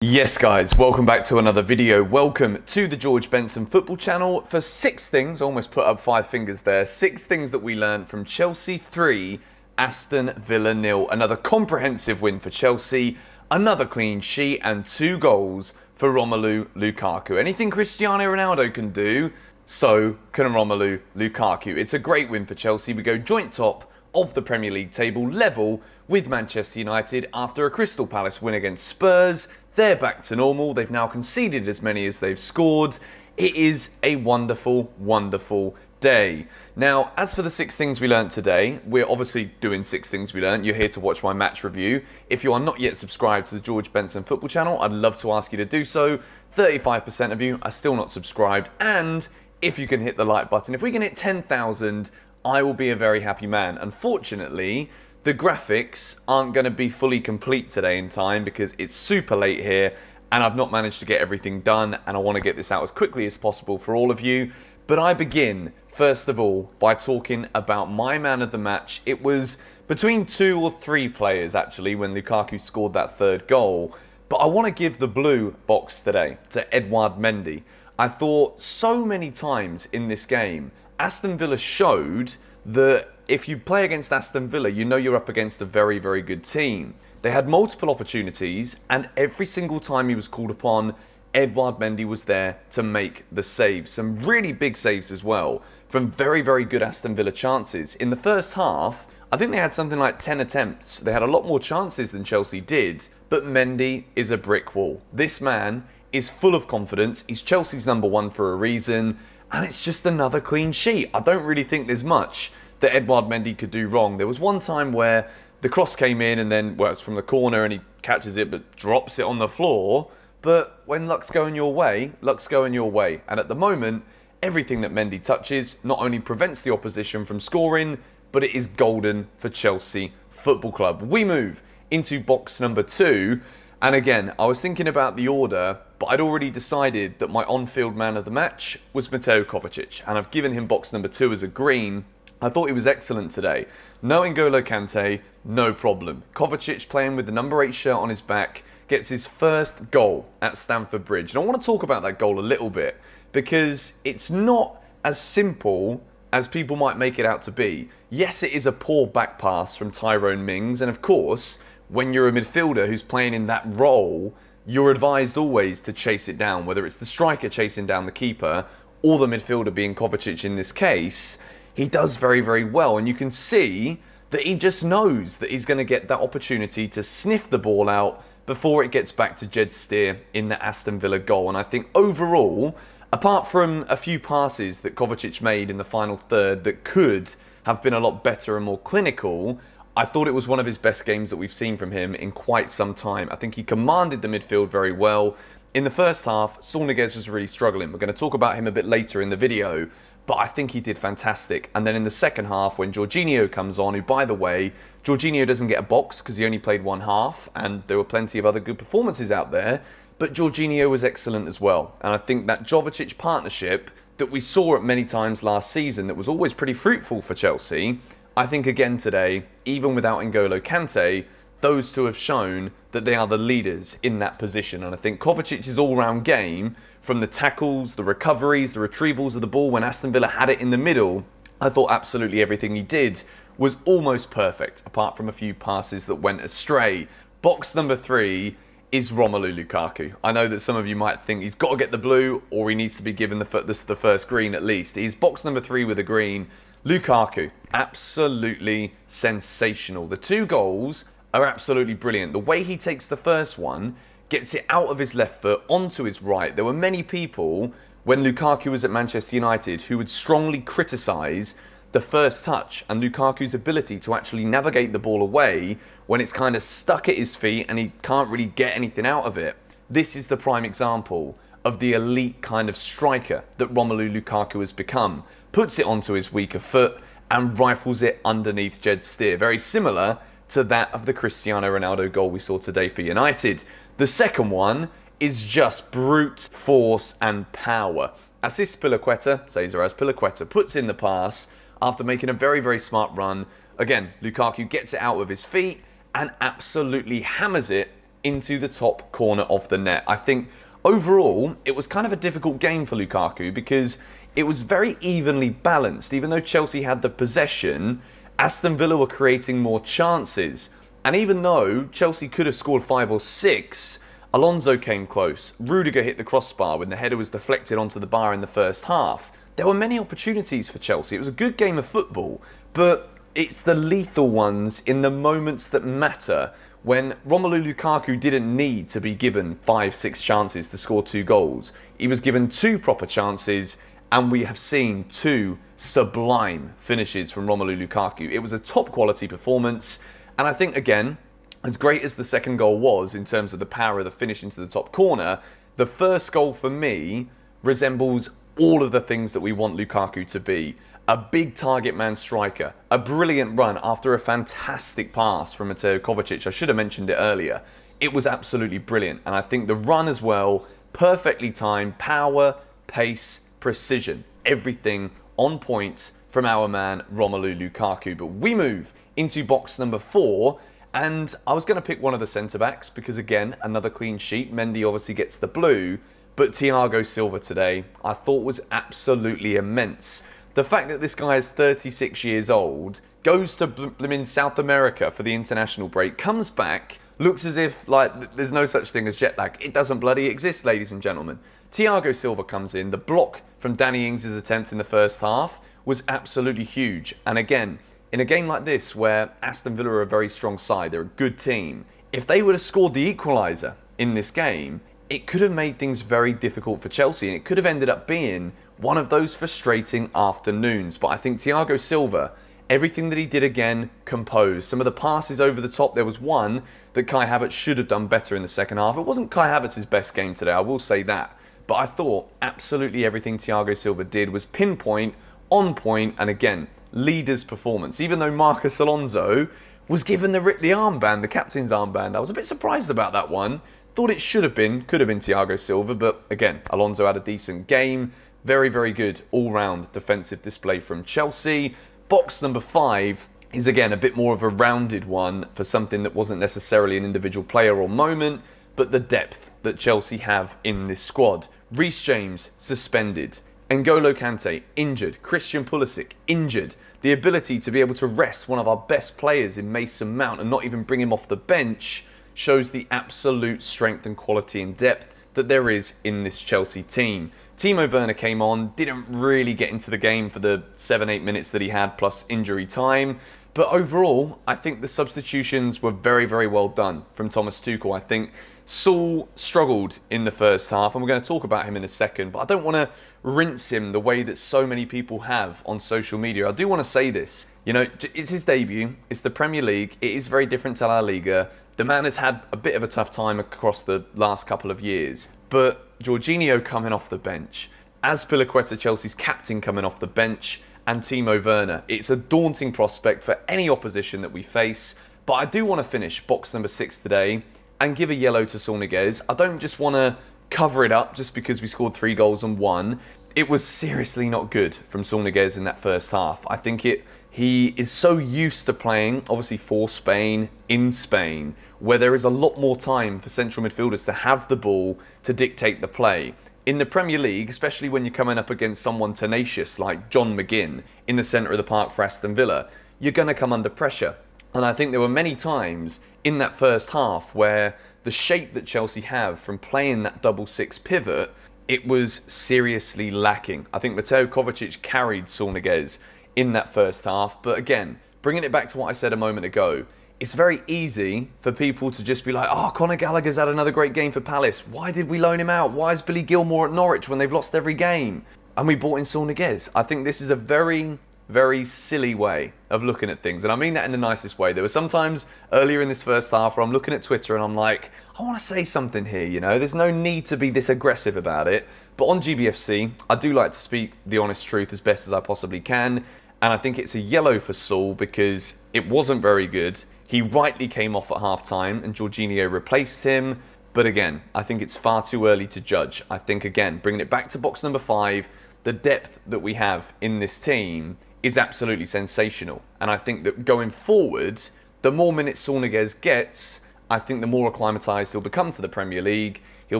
Yes guys, welcome back to another video. Welcome to the George Benson football channel for 6 things, almost put up 5 fingers there, 6 things that we learned from Chelsea 3, Aston Villa 0. Another comprehensive win for Chelsea, another clean sheet and 2 goals for Romelu Lukaku. Anything Cristiano Ronaldo can do, so can Romelu Lukaku. It's a great win for Chelsea. We go joint top of the Premier League table, level with Manchester United after a Crystal Palace win against Spurs. They're back to normal. They've now conceded as many as they've scored. It is a wonderful, wonderful day. Now, as for the 6 things we learned today, we're obviously doing 6 things we learned. You're here to watch my match review. If you are not yet subscribed to the George Benson football channel, I'd love to ask you to do so. 35% of you are still not subscribed. And if you can hit the like button, if we can hit 10,000, I will be a very happy man. Unfortunately, the graphics aren't going to be fully complete today in time because it's super late here and I've not managed to get everything done, and I want to get this out as quickly as possible for all of you. But I begin, first of all, by talking about my man of the match. It was between 2 or 3 players, actually, when Lukaku scored that 3rd goal. But I want to give the blue box today to Edouard Mendy. I thought so many times in this game, Aston Villa showed that if you play against Aston Villa, you know you're up against a very, very good team. They had multiple opportunities, and every single time he was called upon, Edouard Mendy was there to make the saves. Some really big saves as well from very, very good Aston Villa chances. In the first half, I think they had something like 10 attempts. They had a lot more chances than Chelsea did, but Mendy is a brick wall. This man is full of confidence. He's Chelsea's #1 for a reason, and it's just another clean sheet. I don't really think there's much that Edouard Mendy could do wrong. There was one time where the cross came in and then, well, it's from the corner and he catches it but drops it on the floor. But when luck's going your way, luck's going your way. And at the moment, everything that Mendy touches not only prevents the opposition from scoring, but it is golden for Chelsea Football Club. We move into box number 2. And again, I was thinking about the order, but I'd already decided that my on-field man of the match was Mateo Kovacic. And I've given him box number 2 as a green. I thought he was excellent today. No N'Golo Kante, no problem. Kovacic playing with the number 8 shirt on his back gets his first goal at Stamford Bridge. And I want to talk about that goal a little bit because it's not as simple as people might make it out to be. Yes, it is a poor back pass from Tyrone Mings. And of course, when you're a midfielder who's playing in that role, you're advised always to chase it down, whether it's the striker chasing down the keeper or the midfielder being Kovacic in this case. He does very, very well, and you can see that he just knows that he's going to get that opportunity to sniff the ball out before it gets back to Jed Steer in the Aston Villa goal. And I think overall, apart from a few passes that Kovacic made in the final third that could have been a lot better and more clinical, I thought it was one of his best games that we've seen from him in quite some time. I think he commanded the midfield very well. In the first half, Saunak was really struggling. We're going to talk about him a bit later in the video, but I think he did fantastic. And then in the second half, when Jorginho comes on, who, by the way, Jorginho doesn't get a box because he only played one half, and there were plenty of other good performances out there, but Jorginho was excellent as well. And I think that Jovetic partnership that we saw at many times last season that was always pretty fruitful for Chelsea, I think again today, even without N'Golo Kante, those two have shown that they are the leaders in that position. And I think Kovacic's all-round game, from the tackles, the recoveries, the retrievals of the ball when Aston Villa had it in the middle, I thought absolutely everything he did was almost perfect, apart from a few passes that went astray. Box number 3 is Romelu Lukaku. I know that some of you might think he's got to get the blue, or he needs to be given the first green at least. He's box number 3 with a green. Lukaku, absolutely sensational. The 2 goals are absolutely brilliant. The way he takes the first one, gets it out of his left foot onto his right. There were many people when Lukaku was at Manchester United who would strongly criticise the first touch and Lukaku's ability to actually navigate the ball away when it's kind of stuck at his feet and he can't really get anything out of it. This is the prime example of the elite kind of striker that Romelu Lukaku has become. Puts it onto his weaker foot and rifles it underneath Jed Steer. Very similar to that of the Cristiano Ronaldo goal we saw today for United. The second one is just brute force and power. Assist Pilaqueta, Cesar as Pilaqueta, puts in the pass after making a very, very smart run. Again, Lukaku gets it out of his feet and absolutely hammers it into the top corner of the net. I think overall, it was kind of a difficult game for Lukaku because it was very evenly balanced. Even though Chelsea had the possession, Aston Villa were creating more chances. And even though Chelsea could have scored 5 or 6, Alonso came close. Rudiger hit the crossbar when the header was deflected onto the bar in the first half. There were many opportunities for Chelsea. It was a good game of football, but it's the lethal ones in the moments that matter. When Romelu Lukaku didn't need to be given 5-6 chances to score 2 goals. He was given 2 proper chances, and we have seen 2 sublime finishes from Romelu Lukaku. It was a top quality performance, and I think, again, as great as the second goal was in terms of the power of the finish into the top corner, the first goal for me resembles all of the things that we want Lukaku to be. A big target man striker, a brilliant run after a fantastic pass from Mateo Kovacic. I should have mentioned it earlier. It was absolutely brilliant. And I think the run as well, perfectly timed, power, pace, precision, everything on point from our man Romelu Lukaku. But we move into box number 4. And I was going to pick one of the centre-backs because, again, another clean sheet. Mendy obviously gets the blue. But Thiago Silva today, I thought was absolutely immense. The fact that this guy is 36 years old, goes to South America for the international break, comes back, looks as if like there's no such thing as jet lag. It doesn't bloody exist, ladies and gentlemen. Thiago Silva comes in. The block from Danny Ings' attempt in the first half was absolutely huge. And again, in a game like this where Aston Villa are a very strong side, they're a good team, if they would have scored the equaliser in this game, it could have made things very difficult for Chelsea, and it could have ended up being one of those frustrating afternoons. But I think Thiago Silva, everything that he did again, composed. Some of the passes over the top, there was one that Kai Havertz should have done better in the second half. It wasn't Kai Havertz's best game today, I will say that. But I thought absolutely everything Thiago Silva did was pinpoint, on point, and again, leader's performance. Even though Marcos Alonso was given the armband, the captain's armband, I was a bit surprised about that one. Thought it should have been, could have been Thiago Silva, but again, Alonso had a decent game. Very, very good all-round defensive display from Chelsea. Box number 5 is again a bit more of a rounded one for something that wasn't necessarily an individual player or moment, but the depth that Chelsea have in this squad. Reece James suspended. N'Golo Kante injured. Christian Pulisic injured. The ability to be able to rest one of our best players in Mason Mount and not even bring him off the bench shows the absolute strength and quality and depth that there is in this Chelsea team. Timo Werner came on, didn't really get into the game for the 7-8 minutes that he had plus injury time. But overall, I think the substitutions were very, very well done from Thomas Tuchel. I think Saul struggled in the first half, and we're going to talk about him in a second, but I don't want to rinse him the way that so many people have on social media. I do want to say this. You know, it's his debut. It's the Premier League. It is very different to La Liga. The man has had a bit of a tough time across the last couple of years. But Jorginho coming off the bench, Azpilicueta, Chelsea's captain, coming off the bench, and Timo Werner. It's a daunting prospect for any opposition that we face. But I do want to finish box number 6 today and give a yellow to Saunak. I don't just want to cover it up just because we scored 3 goals and 1. It was seriously not good from Saunak in that first half. I think he is so used to playing, obviously for Spain, in Spain, where there is a lot more time for central midfielders to have the ball to dictate the play. In the Premier League, especially when you're coming up against someone tenacious like John McGinn in the centre of the park for Aston Villa, you're going to come under pressure. And I think there were many times in that first half where the shape that Chelsea have from playing that double 6 pivot, it was seriously lacking. I think Mateo Kovacic carried Saunak in that first half. But again, bringing it back to what I said a moment ago, it's very easy for people to just be like, oh, Conor Gallagher's had another great game for Palace. Why did we loan him out? Why is Billy Gilmore at Norwich when they've lost every game? And we bought in Saunak. I think this is a very, very silly way of looking at things. And I mean that in the nicest way. There were some times earlier in this first half where I'm looking at Twitter and I'm like, I want to say something here, you know. There's no need to be this aggressive about it. But on GBFC, I do like to speak the honest truth as best as I possibly can. And I think it's a yellow for Saul because it wasn't very good. He rightly came off at half-time and Jorginho replaced him. But again, I think it's far too early to judge. I think, again, bringing it back to box number 5, the depth that we have in this team is absolutely sensational. And I think that going forward, the more minutes Saunak gets, I think the more acclimatised he'll become to the Premier League, he'll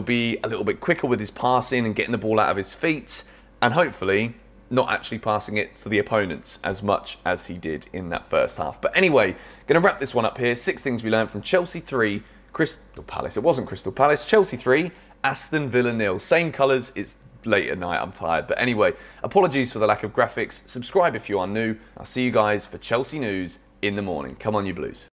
be a little bit quicker with his passing and getting the ball out of his feet, and hopefully not actually passing it to the opponents as much as he did in that first half. But anyway, going to wrap this one up here. 6 things we learned from Chelsea 3, Crystal Palace. It wasn't Crystal Palace. Chelsea 3, Aston Villa 0. Same colours. It's late at night. I'm tired. But anyway, apologies for the lack of graphics. Subscribe if you are new. I'll see you guys for Chelsea news in the morning. Come on, you Blues.